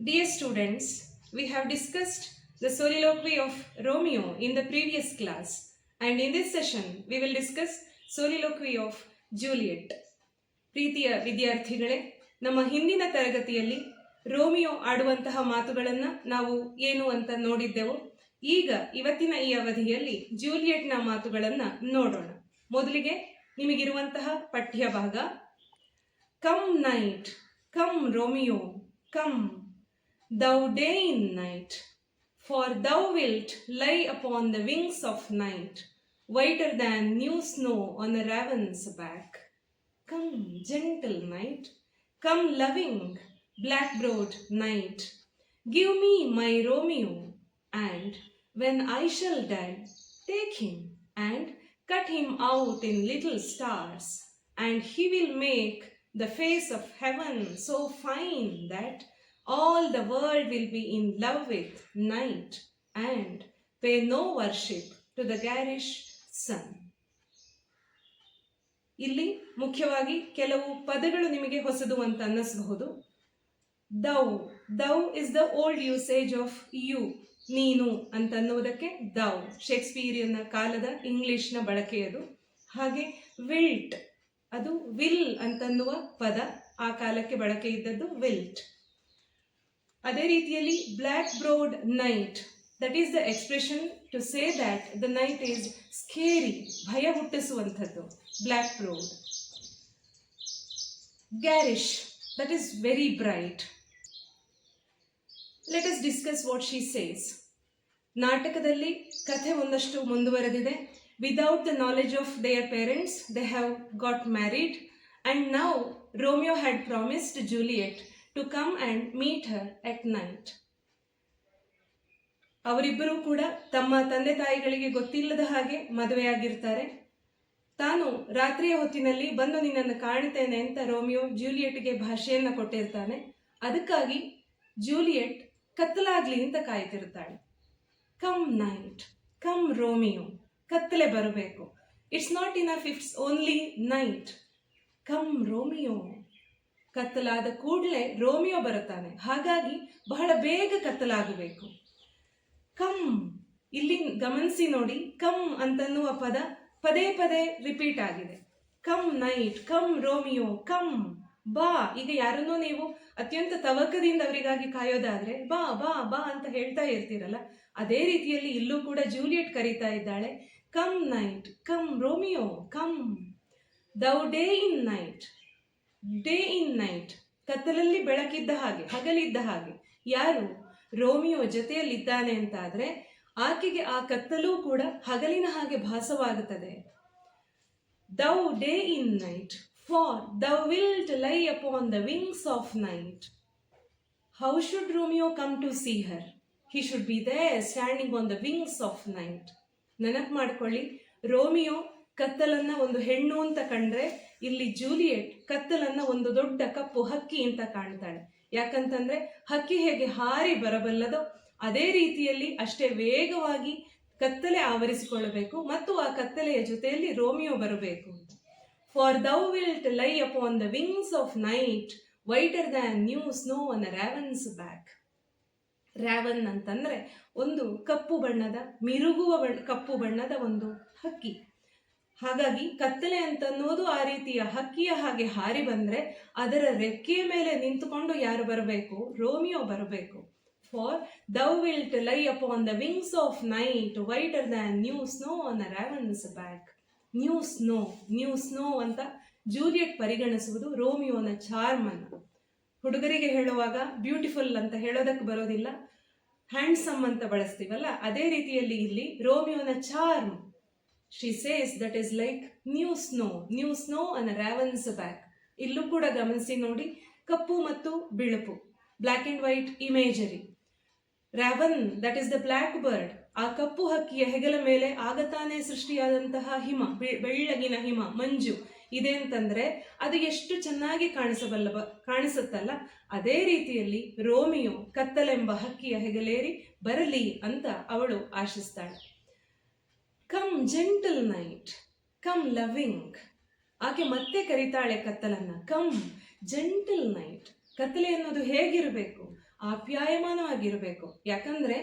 Dear students, we have discussed the soliloquy of Romeo in the previous class, and in this session we will discuss soliloquy of Juliet. ಪ್ರೀತಿಯ ವಿದ್ಯಾರ್ಥಿಗಳೇ, ನಮ್ಮ ಹಿಂದಿನ ತರಗತಿಯಲ್ಲಿ Romeo ಆಡುವಂತಹ ಮಾತುಗಳನ್ನು ನಾವು ಏನು ಅಂತ ನೋಡಿದ್ದೆವು. ಈಗ ಇವತ್ತಿನ ಈ ಅವಧಿಯಲ್ಲಿ ಜೂಲಿಯೆಟ್ನ ಮಾತುಗಳನ್ನು ನೋಡೋಣ. ಮೊದಲಿಗೆ ನಿಮಗಿರುವಂತಹ ಪಠ್ಯ ಭಾಗ. Come night, come Romeo, come thou day in night, for thou wilt lie upon the wings of night, whiter than new snow on a raven's back. Come, gentle night, come loving, black-browed night, give me my Romeo, and when I shall die, take him and cut him out in little stars, and he will make the face of heaven so fine that all the world will be in love with night and pay no worship to the garish sun. ಇಲ್ಲಿ ಮುಖ್ಯವಾಗಿ ಕೆಲವು ಪದಗಳು ನಿಮಗೆ ಹೊಸದು ಅಂತ ಅನ್ನಿಸಬಹುದು. Thou, thou is the old usage of you, ನೀನು ಅಂತ ಅನ್ನುವುದಕ್ಕೆ ದೌ, ಶೇಕ್ಸ್ಪಿಯರಿಯನ್ನ ಕಾಲದ ಇಂಗ್ಲಿಷ್ನ ಬಳಕೆಯದು. ಹಾಗೆ ವಿಲ್ಟ್, ಅದು ವಿಲ್ ಅಂತನ್ನುವ ಪದ, ಆ ಕಾಲಕ್ಕೆ ಬಳಕೆ ಇದ್ದದ್ದು ವಿಲ್ಟ್. ಅದೇ ರೀತಿಯಲ್ಲಿ black browed night, that is the expression to say that the night is scary, ಭಯ ಹುಟ್ಟಿಸುವಂಥದ್ದು, black browed. Garish, that is very bright. Let us discuss what she says. ನಾಟಕದಲ್ಲಿ ಕಥೆ ಒಂದಷ್ಟು ಮುಂದುವರೆದಿದೆ. Without the knowledge of their parents they have got married, and now Romeo had promised Juliet to come and meet her at night. ಅವರಿಬ್ಬರೂ ಕೂಡ ತಮ್ಮ ತಂದೆ ತಾಯಿಗಳಿಗೆ ಗೊತ್ತಿಲ್ಲದ ಹಾಗೆ ಮದುವೆಯಾಗಿರ್ತಾರೆ. ತಾನು ರಾತ್ರಿಯ ಹೊತ್ತಿನಲ್ಲಿ ಬಂದು ನಿನ್ನನ್ನು ಕಾಣ್ತೇನೆ ಅಂತ ರೋಮಿಯೋ ಜೂಲಿಯೆಟ್ಗೆ ಭಾಷೆಯನ್ನು ಕೊಟ್ಟಿರ್ತಾನೆ. ಅದಕ್ಕಾಗಿ ಜೂಲಿಯೆಟ್ ಕತ್ತಲಾಗ್ಲಿ ಅಂತ ಕಾಯ್ತಿರ್ತಾಳೆ. ಕಮ್ ನೈಟ್, ಕಮ್ ರೋಮಿಯೋ, ಕತ್ತಲೆ ಬರಬೇಕು. It's not enough it's only night. Come Romeo, ಕತ್ತಲಾದ ಕೂಡಲೇ ರೋಮಿಯೋ ಬರುತ್ತಾನೆ, ಹಾಗಾಗಿ ಬಹಳ ಬೇಗ ಕತ್ತಲಾಗಬೇಕು. ಕಮ್, ಇಲ್ಲಿ ಗಮನಿಸಿ ನೋಡಿ, ಕಮ್ ಅಂತನ್ನುವ ಪದ ಪದೇ ಪದೇ ರಿಪೀಟ್ ಆಗಿದೆ. Come night, come Romeo, come, ಬಾ. ಈಗ ಯಾರನ್ನೋ ನೀವು ಅತ್ಯಂತ ತವಕದಿಂದ ಅವರಿಗಾಗಿ ಕಾಯೋದಾದ್ರೆ ಬಾ ಬಾ ಬಾ ಅಂತ ಹೇಳ್ತಾ ಇರ್ತೀರಲ್ಲ, ಅದೇ ರೀತಿಯಲ್ಲಿ ಇಲ್ಲೂ ಕೂಡ ಜೂಲಿಯೆಟ್ ಕರೀತಾ ಇದ್ದಾಳೆ. Come night, come Romeo, come thou day in night. Day in night, ಕತ್ತಲಲ್ಲಿ ಬೆಳಕಿದ್ದ ಹಾಗೆ, ಹಗಲಿದ್ದ ಹಾಗೆ. ಯಾರು ರೋಮಿಯೋ ಜೊತೆಯಲ್ಲಿದ್ದಾನೆ ಅಂತ ಆದ್ರೆ ಆಕೆಗೆ ಆ ಕತ್ತಲೂ ಕೂಡ ಹಗಲಿನ ಹಾಗೆ ಭಾಸವಾಗುತ್ತದೆ. Thou day in night, for thou wilt lie upon the wings of night. How should Romeo come to see her? He should be there standing on the wings of night. ನೆನಪು ಮಾಡ್ಕೊಳ್ಳಿ, ರೋಮಿಯೋ ಕತ್ತಲನ್ನ ಒಂದು ಹೆಣ್ಣು ಅಂತ ಕಂಡ್ರೆ, ಇಲ್ಲಿ Juliet ಕತ್ತಲನ್ನ ಒಂದು ದೊಡ್ಡ ಕಪ್ಪು ಹಕ್ಕಿ ಅಂತ ಕಾಣ್ತಾಳೆ. ಯಾಕಂತಂದ್ರೆ ಹಕ್ಕಿ ಹೇಗೆ ಹಾರಿ ಬರಬಲ್ಲದೋ ಅದೇ ರೀತಿಯಲ್ಲಿ ಅಷ್ಟೇ ವೇಗವಾಗಿ ಕತ್ತಲೆ ಆವರಿಸಿಕೊಳ್ಳಬೇಕು ಮತ್ತು ಆ ಕತ್ತಲೆಯ ಜೊತೆಯಲ್ಲಿ ರೋಮಿಯೋ ಬರಬೇಕು. For thou wilt lie upon the wings of night, whiter than new snow on a raven's back. Raven ಅಂತಂದ್ರೆ ಒಂದು ಕಪ್ಪು ಬಣ್ಣದ, ಮಿರುಗುವ ಕಪ್ಪು ಬಣ್ಣದ ಒಂದು ಹಕ್ಕಿ. ಹಾಗಾಗಿ ಕತ್ತಲೆ ಅಂತನ್ನೋದು ಆ ರೀತಿಯ ಹಕ್ಕಿಯ ಹಾಗೆ ಹಾರಿ ಬಂದ್ರೆ ಅದರ ರೆಕ್ಕೆಯ ಮೇಲೆ ನಿಂತುಕೊಂಡು ಯಾರು ಬರಬೇಕು? ರೋಮಿಯೋ ಬರಬೇಕು. For thou wilt lie upon the wings of night, whiter than new snow on a raven's back. New snow, new snow ಅಂತ ಜೂಲಿಯೆಟ್ ಪರಿಗಣಿಸುವುದು ರೋಮಿಯೋನ ಚಾರ್ಮ್ ಅನ್ನು. ಹುಡುಗರಿಗೆ ಹೇಳುವಾಗ ಬ್ಯೂಟಿಫುಲ್ ಅಂತ ಹೇಳೋದಕ್ಕೆ ಬರೋದಿಲ್ಲ, ಹ್ಯಾಂಡ್ಸಮ್ ಅಂತ ಬಳಸ್ತೀವಲ್ಲ, ಅದೇ ರೀತಿಯಲ್ಲಿ ಇಲ್ಲಿ ರೋಮಿಯೋನ charm. She says that is like new snow on a raven's back. ಇಲ್ಲೂ ಕೂಡ ಗಮನಿಸಿ ನೋಡಿ, ಕಪ್ಪು ಮತ್ತು ಬಿಳುಪು, black and white imagery. Raven, that is the black bird, ಆ ಕಪ್ಪು ಹಕ್ಕಿಯ ಹೆಗಲ ಮೇಲೆ ಆಗತಾನೆ ಸೃಷ್ಟಿಯಾದಂತಹ ಹಿಮ, ಬೆಳ್ಳಗಿನ ಹಿಮ, ಮಂಜು ಇದೆ ಅಂತಂದ್ರೆ ಅದು ಎಷ್ಟು ಚೆನ್ನಾಗಿ ಕಾಣಿಸುತ್ತಲ್ಲ, ಅದೇ ರೀತಿಯಲ್ಲಿ ರೋಮಿಯೋ ಕತ್ತಲೆಂಬ ಹಕ್ಕಿಯ ಹೆಗಲೇರಿ ಬರಲಿ ಅಂತ ಅವಳು ಆಶಿಸ್ತಾಳೆ. Come gentle night, come loving. ಆಕೆ ಮತ್ತೆ ಕರೀತಾಳೆ ಕತ್ತಲನ್ನ. ಕಮ್ ಜೆಂಟಲ್ ನೈಟ್, ಕತ್ತಲೆ ಅನ್ನೋದು ಹೇಗಿರಬೇಕು? ಆಪ್ಯಾಯಮಾನವಾಗಿರಬೇಕು. ಯಾಕಂದ್ರೆ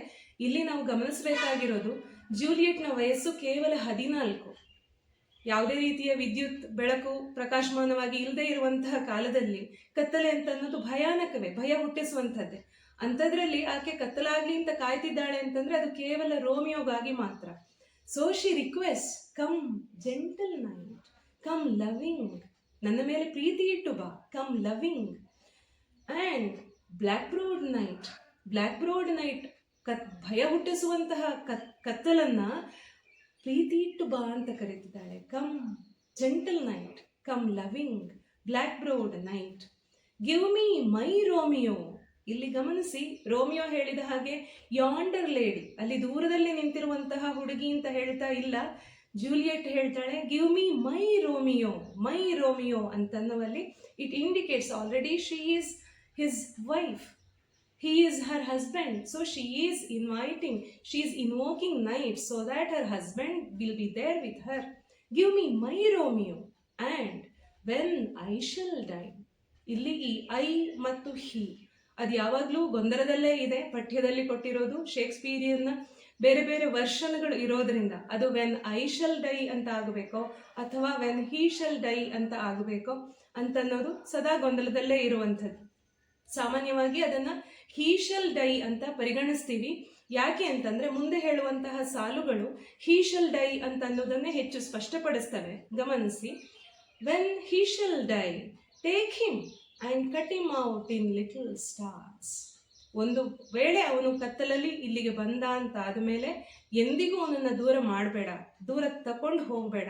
ಇಲ್ಲಿ ನಾವು ಗಮನಿಸಬೇಕಾಗಿರೋದು ಜೂಲಿಯೆಟ್ನ ವಯಸ್ಸು ಕೇವಲ 14. ಯಾವುದೇ ರೀತಿಯ ವಿದ್ಯುತ್ ಬೆಳಕು ಪ್ರಕಾಶಮಾನವಾಗಿ ಇಲ್ಲದೆ ಇರುವಂತಹ ಕಾಲದಲ್ಲಿ ಕತ್ತಲೆ ಅಂತ ಅನ್ನೋದು ಭಯಾನಕವೇ, ಭಯ ಹುಟ್ಟಿಸುವಂಥದ್ದೇ. ಅಂಥದ್ರಲ್ಲಿ ಆಕೆ ಕತ್ತಲಾಗ್ಲಿ ಅಂತ ಕಾಯ್ತಿದ್ದಾಳೆ ಅಂತಂದ್ರೆ ಅದು ಕೇವಲ ರೋಮಿಯೋಗಾಗಿ ಮಾತ್ರ. So she request, come gentle night, come loving, ನನ್ನ ಮೇಲೆ ಪ್ರೀತಿ ಇಟ್ಟು ಬಾ, come loving. And black browed night ಭಯ ಹುಟ್ಟಿಸುವಂತಹ ಕತ್ತಲನ್ನ ಪ್ರೀತಿ ಇಟ್ಟು ಬಾ ಅಂತ ಕರೀತಿದ್ದಾಳೆ. Come gentle night, come loving, black browed night, give me my Romeo. ಇಲ್ಲಿ ಗಮನಿಸಿ, ರೋಮಿಯೋ ಹೇಳಿದ ಹಾಗೆ ಯಾಂಡರ್ ಲೇಡಿ, ಅಲ್ಲಿ ದೂರದಲ್ಲಿ ನಿಂತಿರುವಂತಹ ಹುಡುಗಿ ಅಂತ ಹೇಳ್ತಾ ಇಲ್ಲ. ಜೂಲಿಯೆಟ್ ಹೇಳ್ತಾಳೆ ಗಿವ್ ಮೀ ಮೈ ರೋಮಿಯೋ ಅಂತನ್ನುವಲ್ಲಿ it indicates already she is his wife, he is her husband, so she is invoking night so that her husband will be there with her. Give me my Romeo and when I shall die. ಇಲ್ಲಿ ಈ I ಮತ್ತು ಹಿ ಅದು ಯಾವಾಗಲೂ ಗೊಂದಲದಲ್ಲೇ ಇದೆ. ಪಠ್ಯದಲ್ಲಿ ಕೊಟ್ಟಿರೋದು ಶೇಕ್ಸ್ಪಿಯರಿಯನ್ನ ಬೇರೆ ಬೇರೆ ವರ್ಷನ್ಗಳು ಇರೋದ್ರಿಂದ ಅದು ವೆನ್ ಐ ಶಲ್ ಡೈ ಅಂತ ಆಗಬೇಕೋ ಅಥವಾ ವೆನ್ ಹಿ ಶಲ್ ಡೈ ಅಂತ ಆಗಬೇಕೋ ಅಂತನ್ನೋದು ಸದಾ ಗೊಂದಲದಲ್ಲೇ ಇರುವಂಥದ್ದು. ಸಾಮಾನ್ಯವಾಗಿ ಅದನ್ನ ಹಿ ಶಲ್ ಡೈ ಅಂತ ಪರಿಗಣಿಸ್ತೀವಿ. ಯಾಕೆ ಅಂತಂದ್ರೆ ಮುಂದೆ ಹೇಳುವಂತಹ ಸಾಲುಗಳು ಹಿ ಶಲ್ ಡೈ ಅಂತ ಅನ್ನೋದನ್ನೇ ಹೆಚ್ಚು ಸ್ಪಷ್ಟಪಡಿಸ್ತವೆ. ಗಮನಿಸಿ, when he shall die take him and cut him out in little stars. ಒಂದು ವೇಳೆ ಅವನು ಕತ್ತಲಲ್ಲಿ ಇಲ್ಲಿಗೆ ಬಂದ ಅಂತ ಆದಮೇಲೆ ಎಂದಿಗೂ ಅವನನ್ನು ದೂರ ಮಾಡಬೇಡ, ದೂರ ತಕೊಂಡು ಹೋಗಬೇಡ.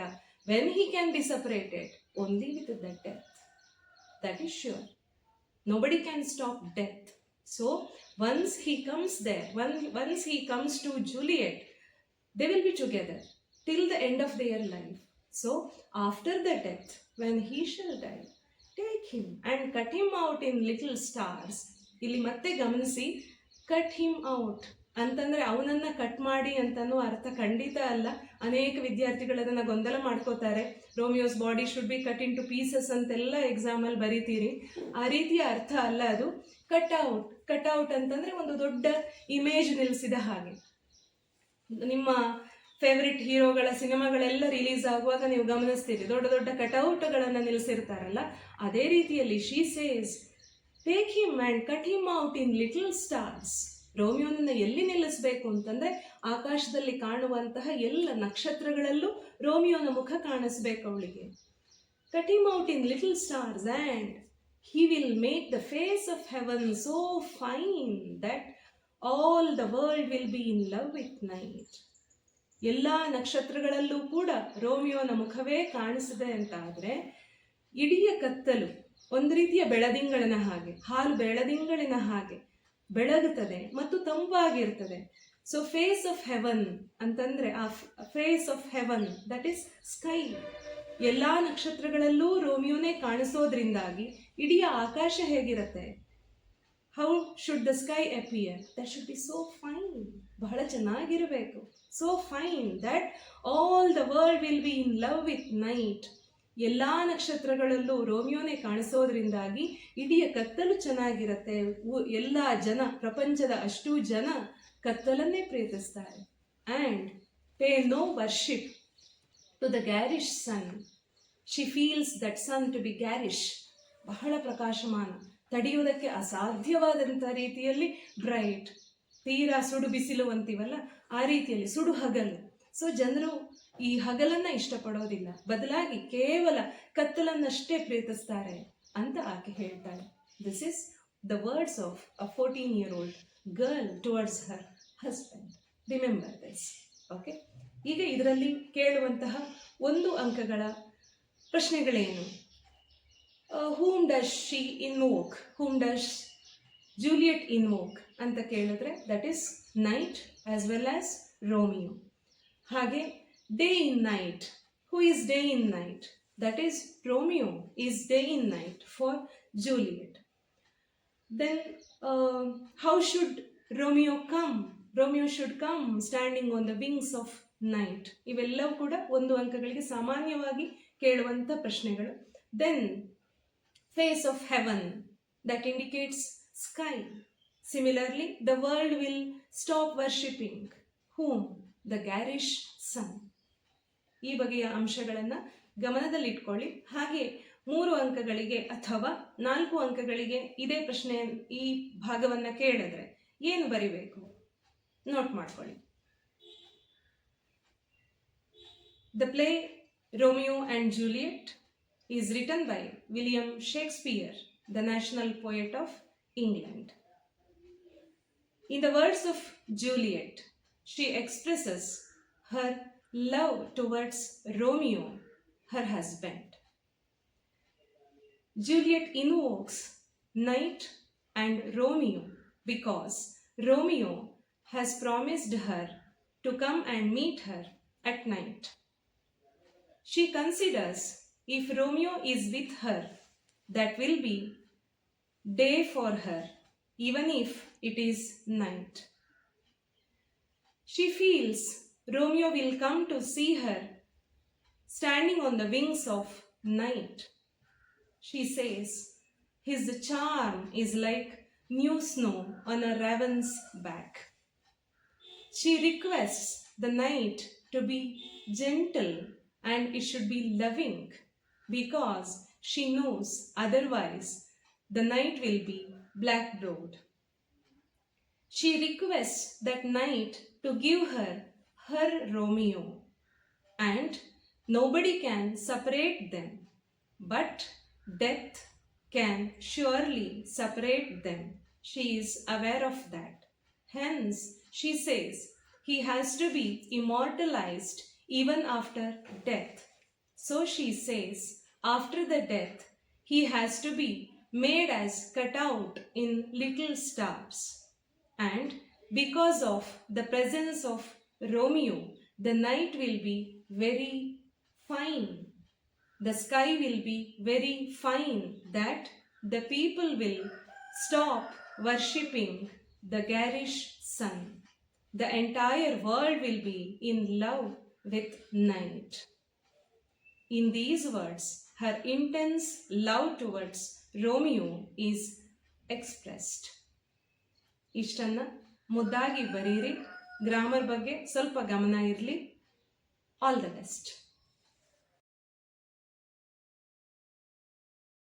When he can be separated only with the death, that is sure. Nobody can stop death. So once he comes there, once he comes to Juliet, they will be together till the end of their life. So after the death, when he shall die, take him and cut him out in little stars. ಇಲ್ಲಿ ಮತ್ತೆ ಗಮನಿಸಿ, cut him out ಅಂತಂದ್ರೆ ಅವನನ್ನ cut ಮಾಡಿ ಅಂತನೂ ಅರ್ಥ ಖಂಡಿತ ಅಲ್ಲ. ಅನೇಕ ವಿದ್ಯಾರ್ಥಿಗಳು ಅದನ್ನ ಗೊಂದಲ ಮಾಡ್ಕೋತಾರೆ. Romeo's body should be cut in two pieces ಅಂತೆಲ್ಲ ಎಕ್ಸಾಮಲ್ಲಿ ಬರೀತೀರಿ. ಆ ರೀತಿಯ ಅರ್ಥ ಅಲ್ಲ ಅದು. ಕಟ್ ಔಟ್ ಅಂತಂದ್ರೆ ಒಂದು ದೊಡ್ಡ ಇಮೇಜ್ ನಿಲ್ಲಿಸಿದ ಹಾಗೆ. ನಿಮ್ಮ ಫೇವ್ರೆಟ್ ಹೀರೋಗಳ ಸಿನಿಮಾಗಳೆಲ್ಲ ರಿಲೀಸ್ ಆಗುವಾಗ ನೀವು ಗಮನಿಸ್ತೀರಿ, ದೊಡ್ಡ ದೊಡ್ಡ ಕಟ್ಔಟ್ಗಳನ್ನು ನಿಲ್ಲಿಸಿರ್ತಾರಲ್ಲ. ಅದೇ ರೀತಿಯಲ್ಲಿ she says take him and cut him out in little stars. ರೋಮಿಯೋನನ್ನು ಎಲ್ಲಿ ನಿಲ್ಲಿಸಬೇಕು ಅಂತಂದ್ರೆ ಆಕಾಶದಲ್ಲಿ ಕಾಣುವಂತಹ ಎಲ್ಲ ನಕ್ಷತ್ರಗಳಲ್ಲೂ ರೋಮಿಯೋನ ಮುಖ ಕಾಣಿಸ್ಬೇಕು ಅವಳಿಗೆ. Cut him out in little stars and he will make the face of heaven so fine that all the world will be in love with night. ಎಲ್ಲ ನಕ್ಷತ್ರಗಳಲ್ಲೂ ಕೂಡ ರೋಮಿಯೋನ ಮುಖವೇ ಕಾಣಿಸಿದೆ ಅಂತ ಆದರೆ ಇಡೀ ಕತ್ತಲು ಒಂದು ರೀತಿಯ ಬೆಳದಿಂಗಳಿನ ಹಾಗೆ, ಹಾಲು ಬೆಳದಿಂಗಳಿನ ಹಾಗೆ ಬೆಳಗುತ್ತದೆ ಮತ್ತು ತಂಪಾಗಿರ್ತದೆ. ಸೊ ಫೇಸ್ ಆಫ್ ಹೆವನ್ ಅಂತಂದ್ರೆ ಆ face of heaven that is sky. ಎಲ್ಲ ನಕ್ಷತ್ರಗಳಲ್ಲೂ ರೋಮಿಯೋನೇ ಕಾಣಿಸೋದ್ರಿಂದಾಗಿ ಇಡೀ ಆಕಾಶ ಹೇಗಿರುತ್ತೆ? How should the sky appear? That should be so fine, ಬಹಳ ಚೆನ್ನಾಗಿರಬೇಕು. So fine that all the world will be in love with night. ಎಲ್ಲ ನಕ್ಷತ್ರಗಳಲ್ಲೂ ರೋಮಿಯೋನೇ ಕಾಣಿಸೋದ್ರಿಂದಾಗಿ ಇಡೀ ಕತ್ತಲು ಚೆನ್ನಾಗಿರುತ್ತೆ. ಎಲ್ಲ ಜನ, ಪ್ರಪಂಚದ ಅಷ್ಟೂ ಜನ ಕತ್ತಲನ್ನೇ ಪ್ರೀತಿಸ್ತಾರೆ. And pay no worship to the garish sun. She feels that sun to be garish, ಬಹಳ ಪ್ರಕಾಶಮಾನ, ತಡೆಯುವುದಕ್ಕೆ ಅಸಾಧ್ಯವಾದಂಥ ರೀತಿಯಲ್ಲಿ ಬ್ರೈಟ್, ತೀರಾ ಸುಡು ಬಿಸಿಲು ಅಂತೀವಲ್ಲ ಆ ರೀತಿಯಲ್ಲಿ ಸುಡು ಹಗಲು. ಸೊ ಜನರು ಈ ಹಗಲನ್ನ ಇಷ್ಟಪಡೋದಿಲ್ಲ, ಬದಲಾಗಿ ಕೇವಲ ಕತ್ತಲನ್ನಷ್ಟೇ ಪ್ರೀತಿಸ್ತಾರೆ ಅಂತ ಆಕೆ ಹೇಳ್ತಾಳೆ. This is the words of a 14-year-old girl towards her husband. Remember this. Okay, ಈಗ ಇದರಲ್ಲಿ ಕೇಳುವಂತಹ 1 ಅಂಕಗಳ ಪ್ರಶ್ನೆಗಳೇನು? whom does she invoke? whom does Juliet invoke ಅಂತ ಕೇಳಿದ್ರೆ that is night as well as Romeo. ಹಾಗೆ day in night, who is day in night? That is Romeo is day in night for Juliet. Then how should Romeo come? Romeo should come standing on the wings of night. ಇವೆಲ್ಲವೂ ಕೂಡ 1 ಅಂಕಗಳಿಗೆ ಸಾಮಾನ್ಯವಾಗಿ ಕೇಳುವಂಥ ಪ್ರಶ್ನೆಗಳು. Then face of heaven, that indicates sky. Similarly, the world will stop worshipping whom? The garish sun. ಈ ಬಗೆಯ ಅಂಶಗಳನ್ನು ಗಮನದಲ್ಲಿಟ್ಕೊಳ್ಳಿ. ಹಾಗೆ 3 ಅಂಕಗಳಿಗೆ ಅಥವಾ 4 ಅಂಕಗಳಿಗೆ ಇದೇ ಪ್ರಶ್ನೆ ಈ ಭಾಗವನ್ನು ಕೇಳಿದ್ರೆ ಏನು ಬರಿಬೇಕು ನೋಟ್ ಮಾಡ್ಕೊಳ್ಳಿ. The play Romeo and Juliet is written by William Shakespeare, the national poet of England. In the words of Juliet, she expresses her love towards Romeo, her husband. Juliet invokes night and Romeo because Romeo has promised her to come and meet her at night. She considers if Romeo is with her, that will be day for her, even if it is night. She feels Romeo will come to see her standing on the wings of night. She says his charm is like new snow on a raven's back. She requests the night to be gentle and it should be loving because she knows otherwise the night will be black-browed. She requests that night to give her her Romeo, and nobody can separate them, but death can surely separate them. She is aware of that. Hence, she says he has to be immortalized even after death. So she says after the death he has to be made as cut out in little stars. And because of the presence of Romeo, the night will be very fine. The sky will be very fine that the people will stop worshipping the garish sun. The entire world will be in love with night. In these words, her intense love towards Romeo is expressed. ಇಷ್ಟನ್ನು ಮುದ್ದಾಗಿ ಬರೀರಿ. Grammar ಬಗ್ಗೆ ಸ್ವಲ್ಪ ಗಮನ ಇರಲಿ. All the best.